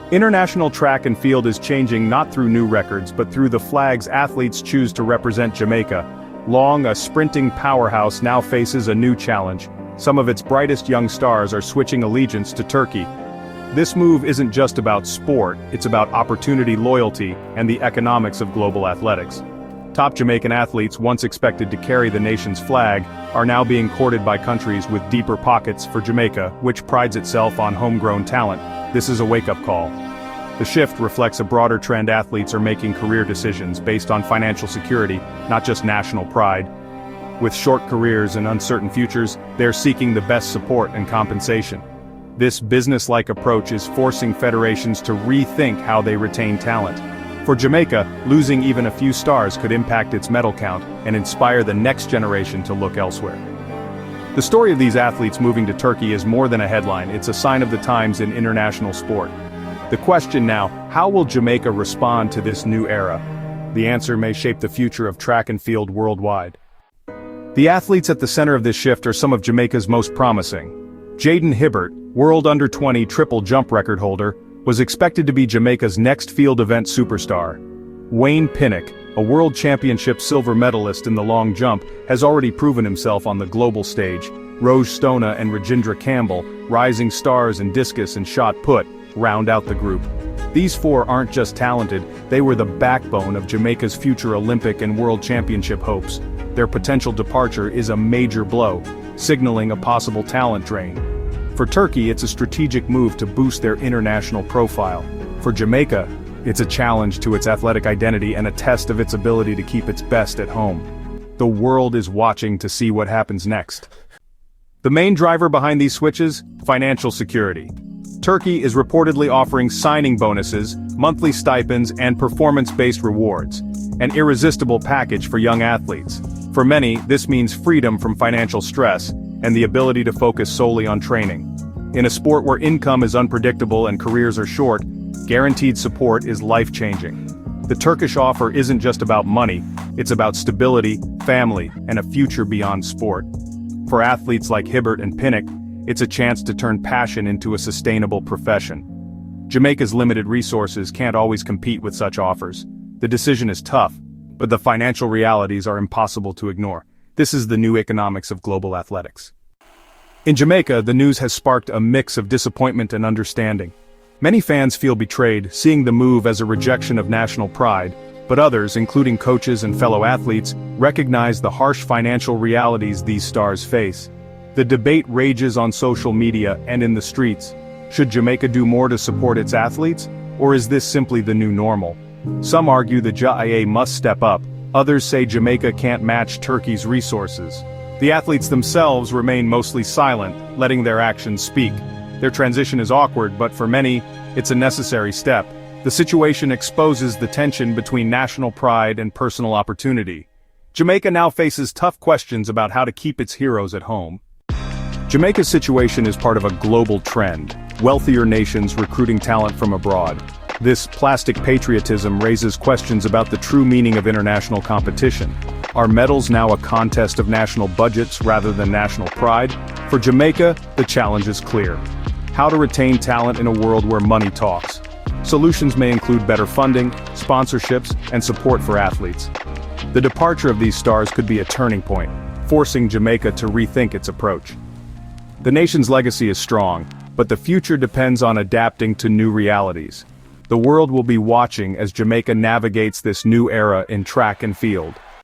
International track and field is changing not through new records but through the flags athletes choose to represent Jamaica. Long, a sprinting powerhouse now faces a new challenge. Some of its brightest young stars are switching allegiance to Turkey. This move isn't just about sport, it's about opportunity, loyalty, and the economics of global athletics. Top Jamaican athletes once expected to carry the nation's flag are now being courted by countries with deeper pockets. For Jamaica, which prides itself on homegrown talent, this is a wake-up call. The shift reflects a broader trend: athletes are making career decisions based on financial security, not just national pride. With short careers and uncertain futures, they're seeking the best support and compensation. This business-like approach is forcing federations to rethink how they retain talent. For Jamaica, losing even a few stars could impact its medal count and inspire the next generation to look elsewhere. The story of these athletes moving to Turkey is more than a headline, it's a sign of the times in international sport. The question now, how will Jamaica respond to this new era? The answer may shape the future of track and field worldwide. The athletes at the center of this shift are some of Jamaica's most promising. Jaydon Hibbert, world under-20 triple jump record holder, was expected to be Jamaica's next field event superstar. Wayne Pinnock, a world championship silver medalist in the long jump, has already proven himself on the global stage. Roje Stona and Rajindra Campbell, rising stars in discus and shot put, round out the group. These four aren't just talented, they were the backbone of Jamaica's future Olympic and World Championship hopes. Their potential departure is a major blow, signaling a possible talent drain. For Turkey, it's a strategic move to boost their international profile. For Jamaica, it's a challenge to its athletic identity and a test of its ability to keep its best at home. The world is watching to see what happens next. The main driver behind these switches? Financial security. Turkey is reportedly offering signing bonuses, monthly stipends, and performance-based rewards. An irresistible package for young athletes. For many, this means freedom from financial stress, and the ability to focus solely on training. In a sport where income is unpredictable and careers are short, guaranteed support is life-changing. The Turkish offer isn't just about money, it's about stability, family, and a future beyond sport. For athletes like Hibbert and Pinnock, it's a chance to turn passion into a sustainable profession. Jamaica's limited resources can't always compete with such offers. The decision is tough, but the financial realities are impossible to ignore. This is the new economics of global athletics. In Jamaica, the news has sparked a mix of disappointment and understanding. Many fans feel betrayed, seeing the move as a rejection of national pride, but others, including coaches and fellow athletes, recognize the harsh financial realities these stars face. The debate rages on social media and in the streets. Should Jamaica do more to support its athletes, or is this simply the new normal? Some argue the JIA must step up. Others say Jamaica can't match Turkey's resources. The athletes themselves remain mostly silent, letting their actions speak. Their transition is awkward, but for many, it's a necessary step. The situation exposes the tension between national pride and personal opportunity. Jamaica now faces tough questions about how to keep its heroes at home. Jamaica's situation is part of a global trend, wealthier nations recruiting talent from abroad. This plastic patriotism raises questions about the true meaning of international competition. Are medals now a contest of national budgets rather than national pride? For Jamaica, the challenge is clear. How to retain talent in a world where money talks. Solutions may include better funding, sponsorships, and support for athletes. The departure of these stars could be a turning point, forcing Jamaica to rethink its approach. The nation's legacy is strong, but the future depends on adapting to new realities. The world will be watching as Jamaica navigates this new era in track and field.